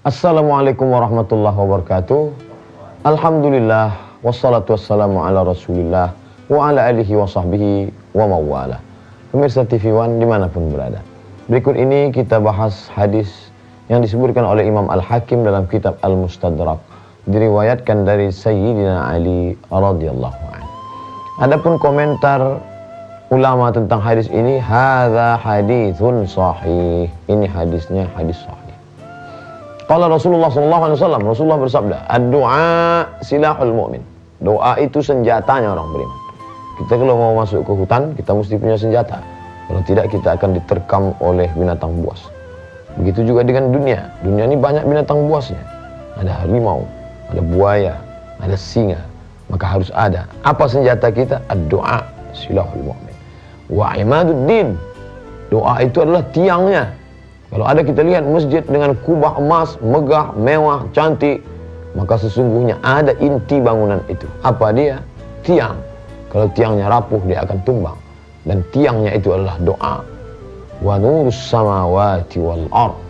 Assalamualaikum warahmatullahi wabarakatuh. Alhamdulillah, wassalatu wassalamu ala rasulillah wa ala alihi wa sahbihi wa mawala. Pemirsa TV One dimanapun berada, berikut ini kita bahas hadis yang disebutkan oleh Imam Al-Hakim dalam kitab Al-Mustadrak, diriwayatkan dari Sayyidina Ali radhiyallahu anhu. Adapun komentar ulama tentang hadis ini, hadza haditsun sahih. Ini hadisnya hadis sahih. Qala Rasulullah sallallahu alaihi wasallam, Rasulullah bersabda, ad-du'a silahul mu'min. Doa itu senjatanya orang beriman. Kita kalau mau masuk ke hutan, kita mesti punya senjata. Kalau tidak, kita akan diterkam oleh binatang buas. Begitu juga dengan dunia. Dunia ini banyak binatang buasnya. Ada harimau, ada buaya, ada singa. Maka harus ada. Apa senjata kita? Ad-du'a silahul mu'min. Wa imaduddin. Doa itu adalah tiangnya. Kalau ada kita lihat masjid dengan kubah emas, megah, mewah, cantik, maka sesungguhnya ada inti bangunan itu. Apa dia? Tiang. Kalau tiangnya rapuh, dia akan tumbang. Dan tiangnya itu adalah doa. Wa nurus samawati wal ard.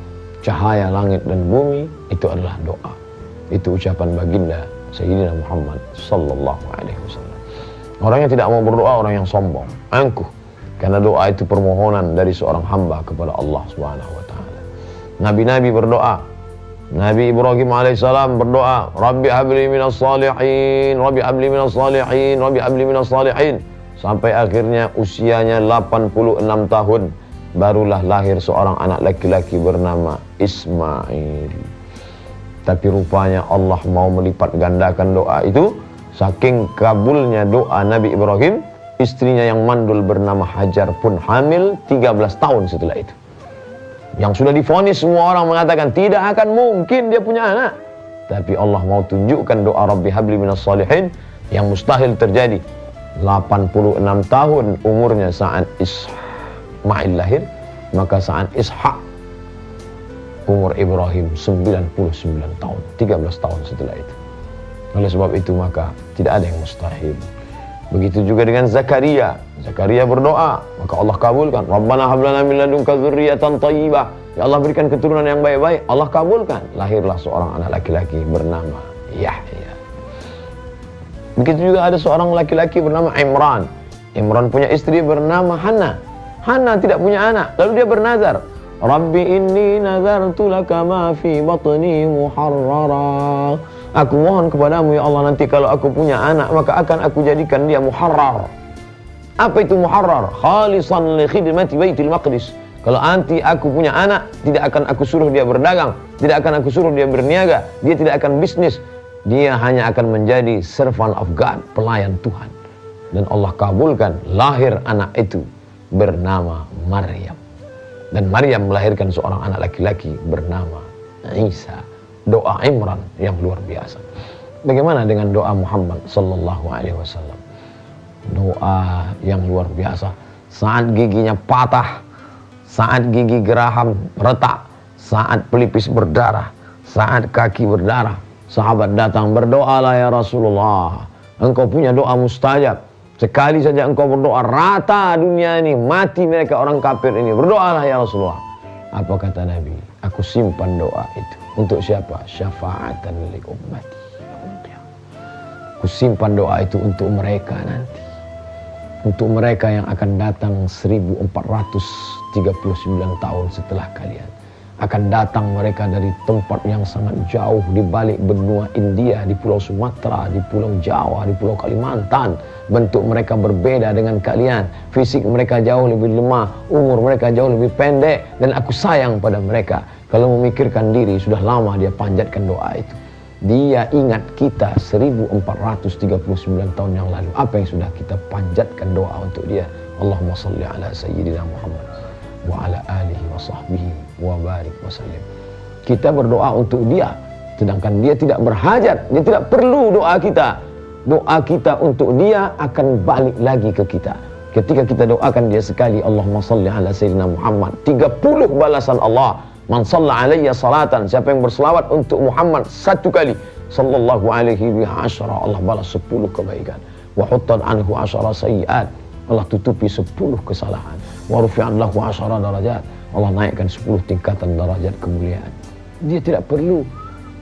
Cahaya langit dan bumi itu adalah doa. Itu ucapan baginda Sayyidina Muhammad sallallahu alaihi wasallam. Orang yang tidak mau berdoa, orang yang sombong, angkuh. Karena doa itu permohonan dari seorang hamba kepada Allah Subhanahu wa taala. Nabi-nabi berdoa. Nabi Ibrahim alaihissalam berdoa, Rabbi habli minas salihin, Rabbi habli minas salihin, Rabbi habli minas salihin. Sampai akhirnya usianya 86 tahun, barulah lahir seorang anak laki-laki bernama Ismail. Tapi rupanya Allah mau melipat gandakan doa itu. Saking kabulnya doa Nabi Ibrahim, istrinya yang mandul bernama Hajar pun hamil 13 tahun setelah itu. Yang sudah divonis semua orang mengatakan tidak akan mungkin dia punya anak. Tapi Allah mau tunjukkan doa Rabbi habli minas salihin yang mustahil terjadi. 86 tahun umurnya saat Ismail lahir, maka saat Ishak umur Ibrahim 99 tahun, 13 tahun setelah itu. Oleh sebab itu maka tidak ada yang mustahil. Begitu juga dengan Zakaria. Zakaria berdoa, maka Allah kabulkan. Rabbana hab lana min ladunka dzurriyyatan thayyibah. Ya Allah, berikan keturunan yang baik-baik. Allah kabulkan. Lahirlah seorang anak laki-laki bernama Yahya. Begitu juga ada seorang laki-laki bernama Imran. Imran punya istri bernama Hannah. Hannah tidak punya anak. Lalu dia bernazar, Rabbi inni nazartu laka ma fi batni muharrara. Aku mohon kepadamu ya Allah, nanti kalau aku punya anak, maka akan aku jadikan dia muharrar. Apa itu muharrar? Khalisan li khidmati Baitul Maqdis. Kalau nanti aku punya anak, tidak akan aku suruh dia berdagang, tidak akan aku suruh dia berniaga, dia tidak akan bisnis. Dia hanya akan menjadi servant of God, pelayan Tuhan. Dan Allah kabulkan, lahir anak itu bernama Maryam. Dan Maryam melahirkan seorang anak laki-laki bernama Isa. Doa Imran yang luar biasa. Bagaimana dengan doa Muhammad sallallahu alaihi wasallam? Doa yang luar biasa. Saat giginya patah, saat gigi geraham retak, saat pelipis berdarah, saat kaki berdarah, sahabat datang, berdoalah ya Rasulullah. Engkau punya doa mustajab. Sekali saja engkau berdoa, rata dunia ini, mati mereka orang kafir ini. Berdoalah ya Rasulullah. Apa kata Nabi? Aku simpan doa itu. Untuk siapa? Syafa'atan li ummati. Aku simpan doa itu untuk mereka nanti. Untuk mereka yang akan datang 1439 tahun setelah kalian. Akan datang mereka dari tempat yang sangat jauh, di balik benua India, di Pulau Sumatera, di Pulau Jawa, di Pulau Kalimantan. Bentuk mereka berbeda dengan kalian. Fisik mereka jauh lebih lemah, umur mereka jauh lebih pendek, dan aku sayang pada mereka. Kalau memikirkan diri, sudah lama dia panjatkan doa itu. Dia ingat kita 1439 tahun yang lalu. Apa yang sudah kita panjatkan doa untuk dia? Allahumma salli ala Sayyidina Muhammad wa ala alihi wa sahbihi wa barik wa sallim. Kita berdoa untuk dia, sedangkan dia tidak berhajat, dia tidak perlu doa kita. Doa kita untuk dia akan balik lagi ke kita. Ketika kita doakan dia sekali, Allahumma salli ala Sayyidina Muhammad, 30 balasan Allah. Man shalla alayya salatan, siapa yang berselawat untuk Muhammad satu kali, sallallahu alaihi wa asyara, Allah balas 10 kebaikan. Wa huttat anhu asyara sayyi'at, Allah tutupi 10 kesalahan. Wa rufi'an lahu asyara darajat, Allah naikkan 10 tingkatan derajat kemuliaan. Dia tidak perlu.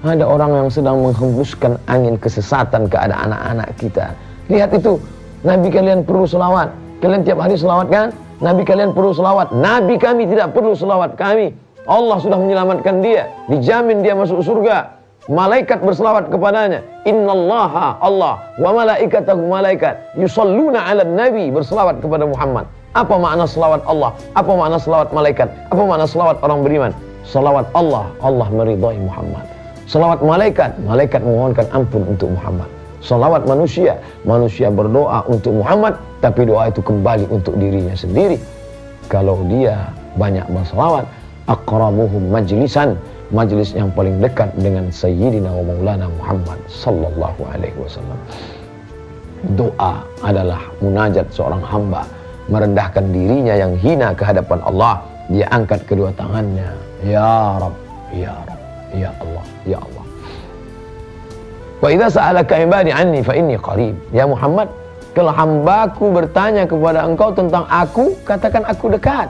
Ada orang yang sedang menghembuskan angin kesesatan ke anak-anak kita. Lihat itu, Nabi kalian perlu selawat. Kalian tiap hari selawat kan? Nabi kalian perlu selawat. Nabi kami tidak perlu selawat kami. Allah sudah menyelamatkan dia. Dijamin dia masuk surga. Malaikat berselawat kepadanya. Innallaha Allah wa malaikatahu malaikat yusalluna 'alan nabi, berselawat kepada Muhammad. Apa makna selawat Allah? Apa makna selawat malaikat? Apa makna selawat orang beriman? Selawat Allah, Allah meridhai Muhammad. Selawat malaikat, malaikat memohonkan ampun untuk Muhammad. Selawat manusia, manusia berdoa untuk Muhammad, tapi doa itu kembali untuk dirinya sendiri. Kalau dia banyak berselawat, aqrabuhum majlisan, majlis yang paling dekat dengan Sayyidina wa Maulana Muhammad sallallahu alaihi wasallam. Doa adalah munajat seorang hamba, merendahkan dirinya yang hina ke hadapan Allah. Dia angkat kedua tangannya, ya Rabb, ya Rabb, ya Allah, ya Allah. Wa idza sa'alaka ibadi anni fa inni qarib. Ya Muhammad, kalau hambaku bertanya kepada engkau tentang aku, katakan aku dekat.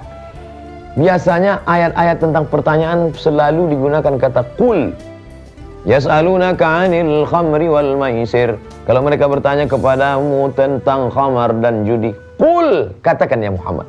Biasanya ayat-ayat tentang pertanyaan selalu digunakan kata qul. Yas'alunaka 'anil khamri wal maisir. Kalau mereka bertanya kepadamu tentang khamar dan judi, qul, katakan ya Muhammad.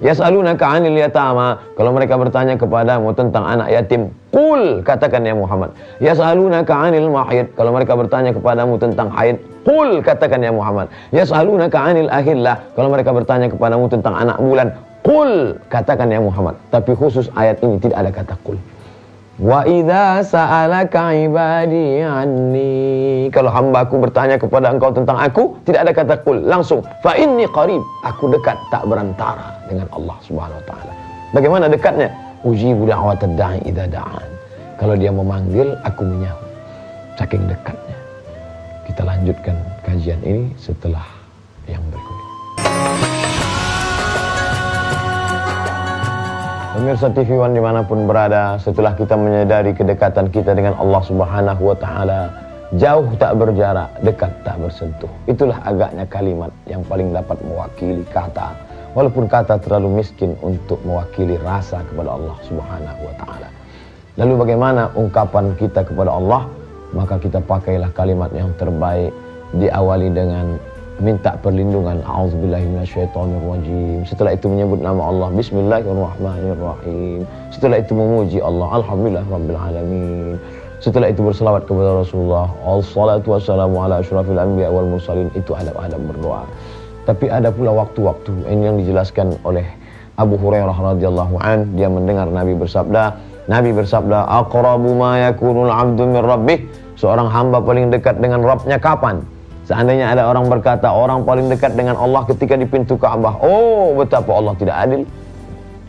Yas'alunaka 'anil yatama. Kalau mereka bertanya kepadamu tentang anak yatim, qul, katakan ya Muhammad. Yas'alunaka 'anil mahid. Kalau mereka bertanya kepadamu tentang haid, qul, katakan ya Muhammad. Yas'alunaka 'anil ahillah. Kalau mereka bertanya kepadamu tentang anak bulan, qul, katakan ya Muhammad. Tapi khusus ayat ini tidak ada kata qul. Wa idza sa'alaka ibadi anni. Kalau hambaku bertanya kepada engkau tentang aku, tidak ada kata qul, langsung fa inni qarib, aku dekat tak berantara dengan Allah Subhanahu wa taala. Bagaimana dekatnya? Ujibu da'watad da'i idza da'an. Kalau dia memanggil, aku menyahut. Saking dekatnya. Kita lanjutkan kajian ini setelah yang berikut. Pemirsa TV One dimanapun berada, setelah kita menyadari kedekatan kita dengan Allah Subhanahu wa ta'ala, jauh tak berjarak, dekat tak bersentuh. Itulah agaknya kalimat yang paling dapat mewakili kata, walaupun kata terlalu miskin untuk mewakili rasa kepada Allah Subhanahu wa ta'ala. Lalu bagaimana ungkapan kita kepada Allah? Maka kita pakailah kalimat yang terbaik, diawali dengan minta perlindungan, a'udzubillahi minasyaitonirrajim. Setelah itu menyebut nama Allah, bismillahirrahmanirrahim. Setelah itu memuji Allah, alhamdulillah rabbil alamin. Setelah itu berselawat kepada Rasulullah, assalatu wassalamu ala asyrafil anbiya wal mursalin. Itu adab-adab berdoa. Tapi ada pula waktu-waktu ini yang dijelaskan oleh Abu Hurairah radhiyallahu an. Dia mendengar Nabi bersabda, aqrabu ma yakunul 'abdu min rabbih. Seorang hamba paling dekat dengan Rabbnya kapan? Seandainya ada orang berkata orang paling dekat dengan Allah ketika di pintu Ka'bah, oh betapa Allah tidak adil.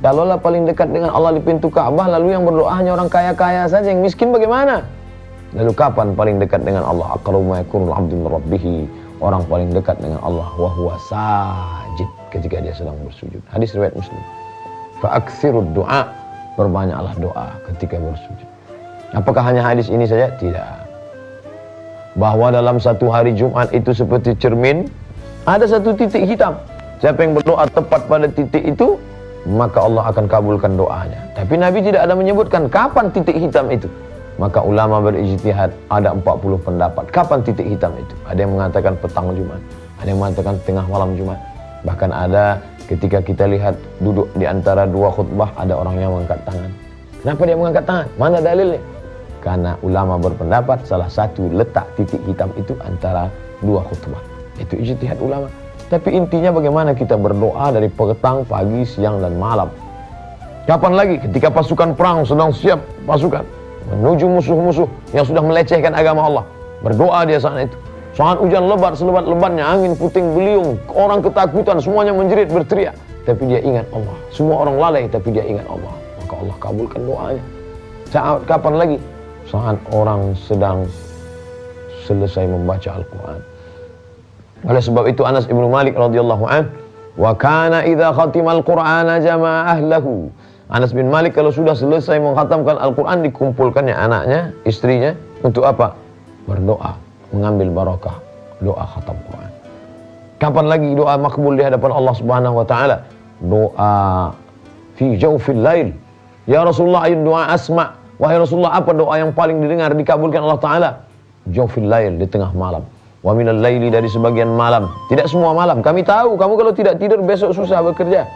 Kalaulah paling dekat dengan Allah di pintu Ka'bah, lalu yang berdoa hanya orang kaya-kaya saja, yang miskin bagaimana? Lalu kapan paling dekat dengan Allah? Aqrabu ma yakunul 'abdu min rabbih. Orang paling dekat dengan Allah wa huwa sajid, ketika dia sedang bersujud. Hadis riwayat Muslim. Fa aktsirud du'a, perbanyaklah doa ketika bersujud. Apakah hanya hadis ini saja? Tidak. Bahwa dalam satu hari Jumat itu seperti cermin, ada satu titik hitam. Siapa yang berdoa tepat pada titik itu, maka Allah akan kabulkan doanya. Tapi Nabi tidak ada menyebutkan kapan titik hitam itu. Maka ulama berijtihad, ada 40 pendapat kapan titik hitam itu. Ada yang mengatakan petang Jumat, ada yang mengatakan tengah malam Jumat. Bahkan ada ketika kita lihat duduk di antara dua khutbah, ada orang yang mengangkat tangan. Kenapa dia mengangkat tangan? Mana dalilnya? Karena ulama berpendapat salah satu letak titik hitam itu antara dua khutbah. Itu ijtihad ulama. Tapi intinya bagaimana kita berdoa dari petang, pagi, siang, dan malam. Kapan lagi? Ketika pasukan perang sedang siap pasukan menuju musuh-musuh yang sudah melecehkan agama Allah. Berdoa dia saat itu. Saat hujan lebat selebat-lebatnya, angin puting beliung, orang ketakutan, semuanya menjerit berteriak. Tapi dia ingat Allah. Semua orang lalai tapi dia ingat Allah. Maka Allah kabulkan doanya. Saat kapan lagi? Saat orang sedang selesai membaca Al-Quran. Oleh sebab itu Anas ibnu Malik radhiyallahu an, wa kana idza khatima al-Qur'ana jama'a ahlahu. Anas bin Malik kalau sudah selesai mengkhatamkan Al-Quran, dikumpulkannya anaknya, istrinya, untuk apa? Berdoa, mengambil barakah, doa khatam Quran. Kapan lagi doa makbul di hadapan Allah Subhanahu wa taala? Doa fi jawfil lail. Ya Rasulullah, ayat doa asma'. Wahai Rasulullah, apa doa yang paling didengar dikabulkan Allah Ta'ala? Jawfil lail, di tengah malam. Wa minal laili, dari sebagian malam. Tidak semua malam. Kami tahu kamu kalau tidak tidur besok susah bekerja.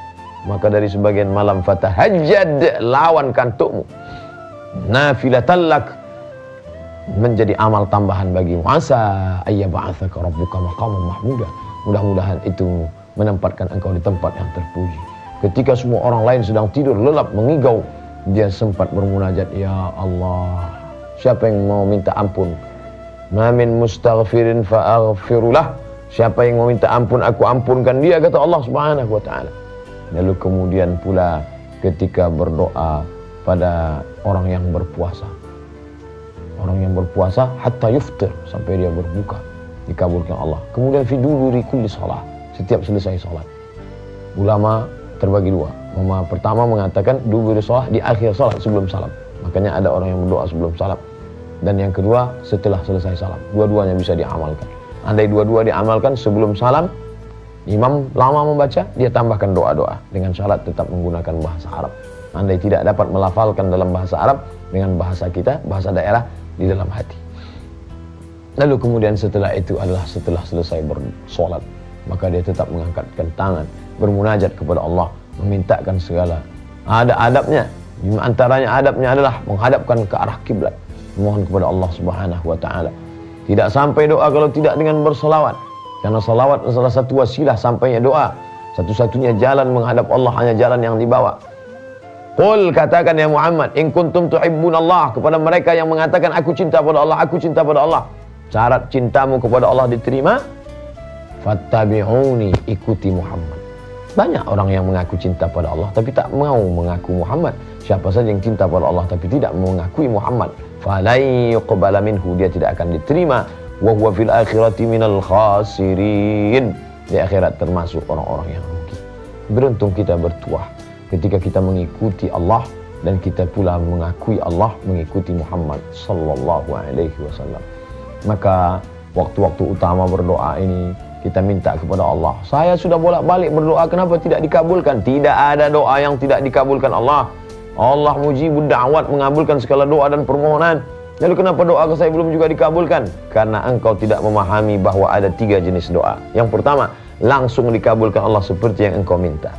Maka dari sebagian malam fatahajjad, lawan kantukmu. Nafilatallak, menjadi amal tambahan bagimu. Asa ayyab'atsaka rabbuka maqaman mahmuda. Mudah-mudahan itu menempatkan engkau di tempat yang terpuji. Ketika semua orang lain sedang tidur lelap mengigau, dia sempat bermunajat, ya Allah, siapa yang mau minta ampun? Ma min mustaghfirin fa'aghfirulah. Siapa yang mau minta ampun, aku ampunkan dia, kata Allah Subhanahu wa taala. Lalu kemudian pula ketika berdoa pada orang yang berpuasa. Orang yang berpuasa hatta yuftir, sampai dia berbuka, dikabulkan Allah. Kemudian fi duburi kulli shalah, setiap selesai salat. Ulama terbagi dua. Pertama mengatakan duburi shalah, di akhir salat sebelum salam. Makanya ada orang yang berdoa sebelum salam. Dan yang kedua setelah selesai salam. Dua-duanya bisa diamalkan. Andai dua-dua diamalkan sebelum salam, imam lama membaca, dia tambahkan doa-doa dengan syarat tetap menggunakan bahasa Arab. Andai tidak dapat melafalkan dalam bahasa Arab, dengan bahasa kita, bahasa daerah, di dalam hati. Lalu kemudian setelah itu adalah setelah selesai bersolat, maka dia tetap mengangkatkan tangan, bermunajat kepada Allah, memintakan segala. Ada adabnya. Di antaranya adabnya adalah menghadapkan ke arah kiblat, mohon kepada Allah Subhanahu wa taala. Tidak sampai doa kalau tidak dengan bersolawat. Karena salawat salah satu wasilah sampainya doa. Satu-satunya jalan menghadap Allah hanya jalan yang dibawa. Qul, katakan ya Muhammad, in kuntum tuhibbunallah, kepada mereka yang mengatakan aku cinta pada Allah, aku cinta pada Allah. Syarat cintamu kepada Allah diterima, fattabi'uni, ikuti Muhammad. Banyak orang yang mengaku cinta pada Allah tapi tak mau mengaku Muhammad. Siapa saja yang cinta pada Allah tapi tidak mengakui Muhammad, falai yuqbala minhu, dia tidak akan diterima. Wa huwa fil akhirati minal khasirin, di akhirat termasuk orang-orang yang rugi. Beruntung kita bertuah ketika kita mengikuti Allah dan kita pula mengakui Allah, mengikuti Muhammad sallallahu alaihi wasallam. Maka waktu-waktu utama berdoa ini kita minta kepada Allah. Saya sudah bolak-balik berdoa, kenapa tidak dikabulkan? Tidak ada doa yang tidak dikabulkan Allah. Allah mujibud da'wat, mengabulkan segala doa dan permohonan. Lalu kenapa doa saya belum juga dikabulkan? Karena engkau tidak memahami bahwa ada 3 jenis doa. Yang pertama, langsung dikabulkan Allah seperti yang engkau minta.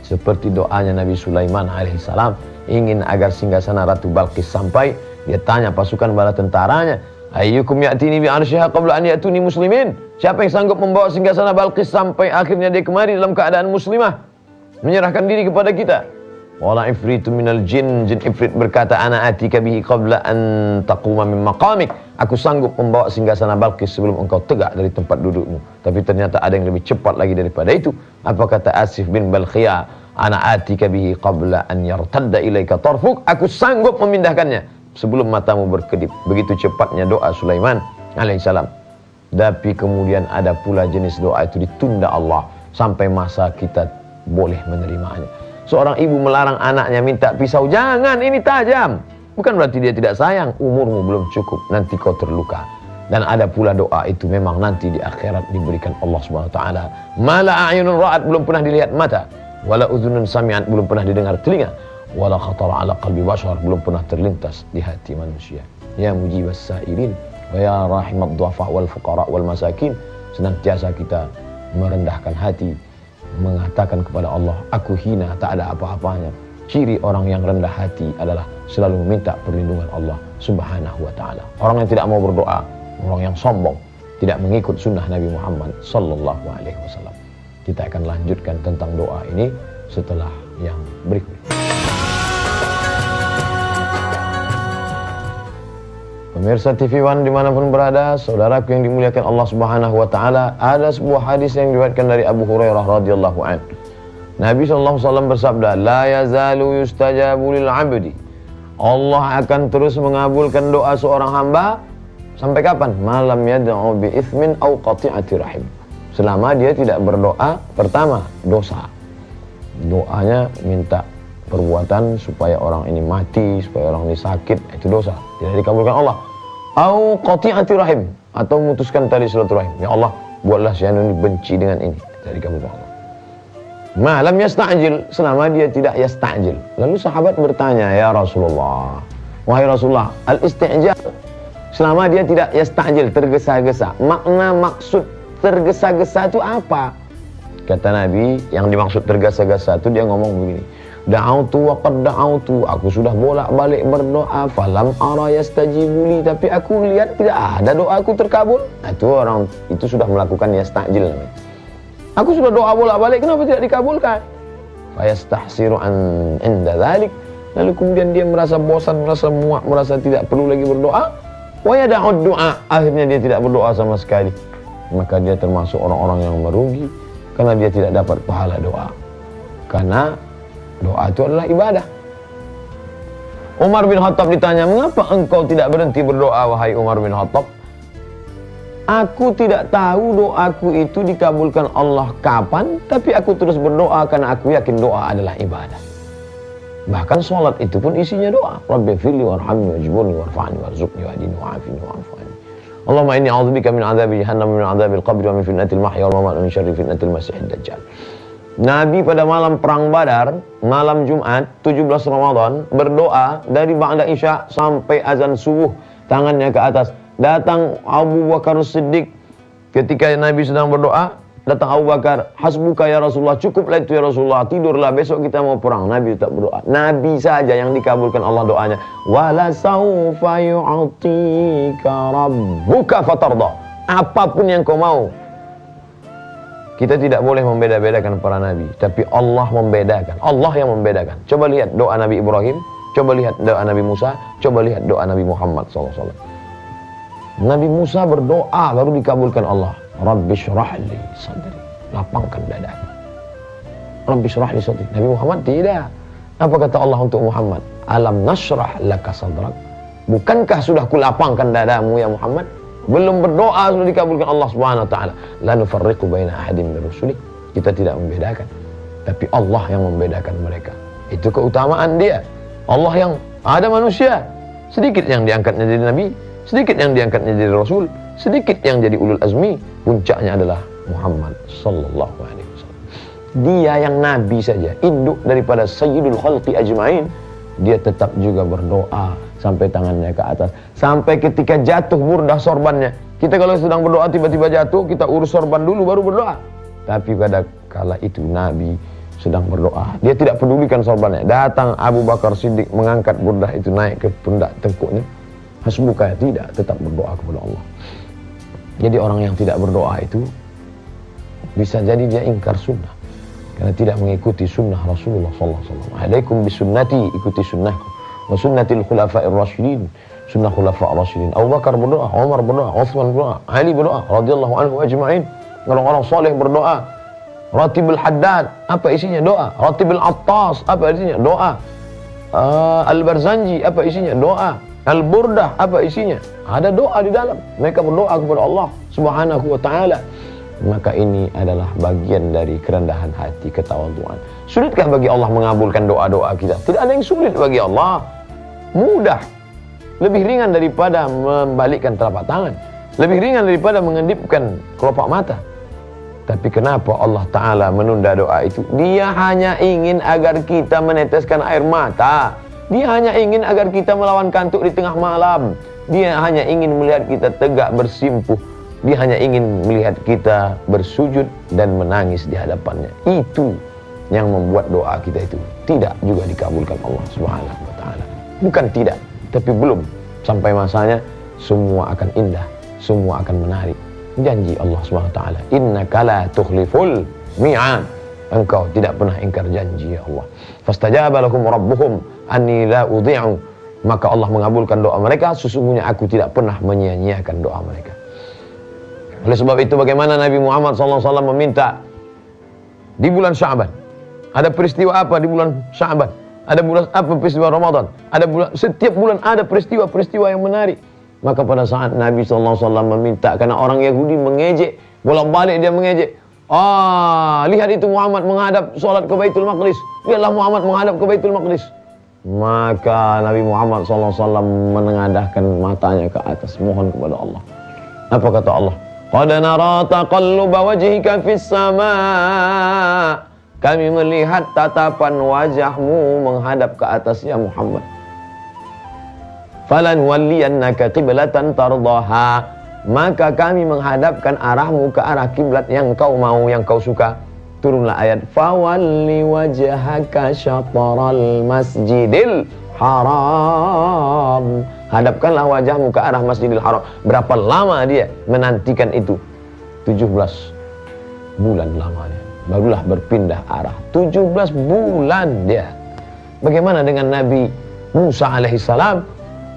Seperti doanya Nabi Sulaiman alaihissalam, ingin agar singgasana Ratu Balqis sampai. Dia tanya pasukan bala tentaranya, ayyukum ya'tini bi'arsyiha qabla an ya'tuni muslimin. Siapa yang sanggup membawa singgasana Balqis sampai akhirnya dia kemari dalam keadaan muslimah, menyerahkan diri kepada kita. Wala ifritu minal jin, jin ifrit berkata, ana atika bihi qabla an taquma min maqamik. Aku sanggup membawa singgasana Balqis sebelum engkau tegak dari tempat dudukmu. Tapi ternyata ada yang lebih cepat lagi daripada itu. Apa kata Asif bin Balkhiyah? Ana atika bihi qabla an yartadda ilaika tarfuk. Aku sanggup memindahkannya sebelum matamu berkedip. Begitu cepatnya doa Sulaiman alaihissalam. Tapi kemudian ada pula jenis doa itu ditunda Allah sampai masa kita boleh menerimanya. Seorang ibu melarang anaknya minta pisau, jangan, ini tajam. Bukan berarti dia tidak sayang, umurmu belum cukup, nanti kau terluka. Dan ada pula doa itu memang nanti di akhirat diberikan Allah Subhanahu wa taala. Mala a'yunun ra'at, belum pernah dilihat mata. Wala udhunun sami'at, belum pernah didengar telinga. Wala khatara ala qalbi bashar, belum pernah terlintas di hati manusia. Ya mujibas sa'irin wa ya rahimat du'afa wal fuqara wal masakin. Senantiasa kita merendahkan hati, mengatakan kepada Allah, aku hina, tak ada apa-apanya. Ciri orang yang rendah hati adalah selalu meminta perlindungan Allah Subhanahu wa taala. Orang yang tidak mau berdoa, orang yang sombong, tidak mengikut sunnah Nabi Muhammad sallallahu alaihi wasallam. Kita akan lanjutkan tentang doa ini setelah yang berikut. Pemirsa TV One dimanapun berada, saudaraku yang dimuliakan Allah Subhanahu wa taala, ada sebuah hadis yang diriwayatkan dari Abu Hurairah radhiyallahu anhu. Nabi SAW bersabda, la yazalu yustajabu lil 'abdi. Allah akan terus mengabulkan doa seorang hamba sampai kapan? Malam yad'u bi itsmin aw qati'ati rahim. Selama dia tidak berdoa pertama dosa. Doanya minta perbuatan supaya orang ini mati, supaya orang ini sakit, itu dosa, tidak dikabulkan Allah. Au qati'ati rahim, atau memutuskan tali silaturahim. Ya Allah, buatlah si anu ini benci dengan ini, tidak dikabulkan Allah. Malam yasta'jil, selama dia tidak yasta'jil. Lalu sahabat bertanya, ya Rasulullah, wahai Rasulullah, al-isti'jal, selama dia tidak yasta'jil, tergesa-gesa. Makna maksud tergesa-gesa itu apa? Kata Nabi, yang dimaksud tergesa-gesa itu dia ngomong begini, da'autu wa qad da'autu, aku sudah bolak-balik berdoa, falam ara yastajibuli, tapi aku lihat tidak ada doaku terkabul. Nah, itu orang itu sudah melakukan yasta'jil namanya. Aku sudah doa bolak-balik, kenapa tidak dikabulkan? Fayastahsiru inda dzalik. Lalu kemudian dia merasa bosan, merasa muak, merasa tidak perlu lagi berdoa. Wa yada'ud du'a, akhirnya dia tidak berdoa sama sekali. Maka dia termasuk orang-orang yang merugi karena dia tidak dapat pahala doa. Karena doa itu adalah ibadah. Umar bin Khattab ditanya, mengapa engkau tidak berhenti berdoa, wahai Umar bin Khattab? Aku tidak tahu doaku itu dikabulkan Allah kapan, tapi aku terus berdoa karena aku yakin doa adalah ibadah. Bahkan sholat itu pun isinya doa. Rabbi firli warhamni wajburni warfa'ni warzuqni wahdini wa'afini wa'afani. Allahumma inni a'udzubika min adzabi jahannam, min adzabil qabri, wa min fitnatil mahya wal mamat, wa min syarri fitnatil masiihid dajjal. Nabi pada malam perang Badar, malam Jumat 17 Ramadan, berdoa dari ba'da Isya sampai azan subuh, tangannya ke atas. Datang Abu Bakar Siddiq, ketika Nabi sedang berdoa, datang Abu Bakar, hasbuka ya Rasulullah, cukuplah itu ya Rasulullah, tidurlah, besok kita mau perang. Nabi tetap berdoa. Nabi saja yang dikabulkan Allah doanya. Wala saufa yu'tika rabbuka fatarda. Apapun yang kau mau. Kita tidak boleh membeda-bedakan para nabi, tapi Allah membedakan. Allah yang membedakan. Coba lihat doa Nabi Ibrahim, coba lihat doa Nabi Musa, coba lihat doa Nabi Muhammad SAW. Nabi Musa berdoa baru dikabulkan Allah. Rabbi syrah li sadri, lapangkan dadaku. Rabbi syrah li sadri. Nabi Muhammad tidak. Apa kata Allah untuk Muhammad? Alam nasrah laka sadrak. Bukankah sudah kulapangkan dadamu ya Muhammad? Belum berdoa sudah dikabulkan Allah Subhanahu wa taala. La nufarriqu baina ahadin min rusuli. Kita tidak membedakan, tapi Allah yang membedakan mereka. Itu keutamaan dia. Allah yang ada manusia, sedikit yang diangkatnya jadi nabi, sedikit yang diangkatnya jadi rasul, sedikit yang jadi ulul azmi, puncaknya adalah Muhammad sallallahu alaihi wasallam. Dia yang nabi saja, induk daripada sayyidul khalqi ajmain, dia tetap juga berdoa sampai tangannya ke atas, sampai ketika jatuh burdah sorbannya. Kita kalau sedang berdoa tiba-tiba jatuh, kita urus sorban dulu baru berdoa. Tapi pada kala itu Nabi sedang berdoa, dia tidak pedulikan sorbannya. Datang Abu Bakar Siddiq mengangkat burdah itu naik ke pundak tengkuknya. Hasbuka, tidak, tetap berdoa kepada Allah. Jadi orang yang tidak berdoa itu bisa jadi dia ingkar sunnah karena tidak mengikuti sunnah Rasulullah SAW. Alaikum bisunnati, ikuti sunnahku, wa sunnatil khulafa'ir rasyidin, sunnah khulafa'ir rasyidin. Abu Bakar berdoa, Umar berdoa, Utsman berdoa, Ali berdoa, radhiyallahu anhu ajma'in. Orang-orang soleh berdoa. Ratibul Haddad, apa isinya? Doa. Ratibul Attas, apa isinya? Doa. Al-Barzanji, apa isinya? Doa. Al-Burdah, apa isinya? Ada doa di dalam. Mereka berdoa kepada Allah Subhanahu wa ta'ala. Maka ini adalah bagian dari kerendahan hati, ketawaduan. Sulitkah bagi Allah mengabulkan doa-doa kita? Tidak ada yang sulit bagi Allah. Mudah. Lebih ringan daripada membalikkan telapak tangan. Lebih ringan daripada mengedipkan kelopak mata. Tapi kenapa Allah Ta'ala menunda doa itu? Dia hanya ingin agar kita meneteskan air mata. Dia hanya ingin agar kita melawan kantuk di tengah malam. Dia hanya ingin melihat kita tegak bersimpuh. Dia hanya ingin melihat kita bersujud dan menangis di hadapannya. Itu yang membuat doa kita itu tidak juga dikabulkan Allah Subhanahu wa ta'ala. Bukan tidak, tapi belum. Sampai masanya semua akan indah, semua akan menarik. Janji Allah Subhanahu wa ta'ala, innaka la tukhliful mi'ad. Engkau tidak pernah ingkar janji ya Allah. Fastajaba lahum rabbuhum anni la udhi'u. Maka Allah mengabulkan doa mereka, sesungguhnya aku tidak pernah menyia-nyiakan doa mereka. Oleh sebab itu bagaimana Nabi Muhammad SAW meminta di bulan Sya'ban? Ada peristiwa apa di bulan Sya'ban? Ada bulan apa peristiwa Ramadan? Ada bulan, setiap bulan ada peristiwa-peristiwa yang menarik. Maka pada saat Nabi SAW meminta, karena orang Yahudi mengejek, bolak-balik dia mengejek. Lihat itu Muhammad menghadap sholat ke Baitul Maqdis. Lihatlah Muhammad menghadap ke Baitul Maqdis. Maka Nabi Muhammad SAW menengadahkan matanya ke atas, mohon kepada Allah. Apa kata Allah? Qad nara taqalluba wajhika fis sama'. kami melihat tatapan wajahmu menghadap ke atas ya Muhammad. Falan walliyannaka qiblatan tardaha, maka kami menghadapkan arahmu ke arah kiblat yang kau mau, yang kau suka. Turunlah ayat fawalli wajhaka syatral masjidil haram. Hadapkanlah wajahmu ke arah Masjidil Haram. Berapa lama dia menantikan itu? 17 bulan lamanya. Barulah berpindah arah. 17 bulan dia. Bagaimana dengan Nabi Musa alaihissalam?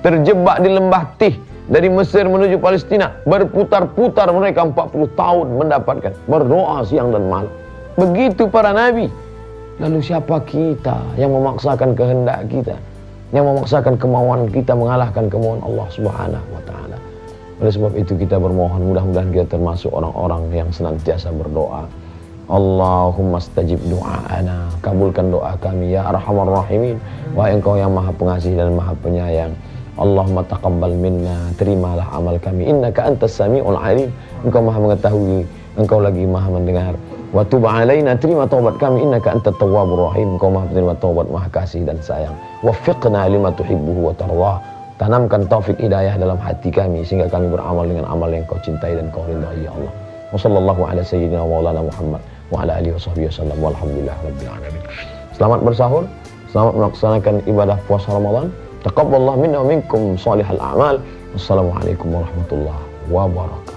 Terjebak di lembah Tih. Dari Mesir menuju Palestina. Berputar-putar mereka 40 tahun mendapatkan. Berdoa siang dan malam. Begitu para nabi. Lalu siapa kita yang memaksakan kehendak kita, yang memaksakan kemauan kita mengalahkan kemauan Allah Subhanahu wa taala? Oleh sebab itu kita bermohon, mudah-mudahan kita termasuk orang-orang yang senantiasa berdoa. Allahumma stajib doa'ana, kabulkan doa kami ya arhamar rahimin. Wahai Engkau yang Maha Pengasih dan Maha Penyayang. Allahumma taqabbal minna, terimalah amal kami. Innaka antas samiul alim, Engkau Maha mengetahui, Engkau lagi Maha mendengar. Wa tub alaina, terima taubat kami. Innaka antat tawwabur rahim, Engkau Maha penerima taubat, Maha kasih dan sayang. Waffiqna lima tuhibbuhu wa tardah, tanamkan taufik hidayah dalam hati kami sehingga kami beramal dengan amal yang Kau cintai dan Kau ridhai ya Allah. Wa sallallahu ala sayyidina maulana Muhammad wa ala alihi washabbihi wasallam walhamdulillah rabbil alamin. Selamat bersahur, selamat melaksanakan ibadah puasa Ramadan. Taqabbalallahu minna wa minkum shalihal a'mal. Wassalamualaikum warahmatullahi wabarakatuh.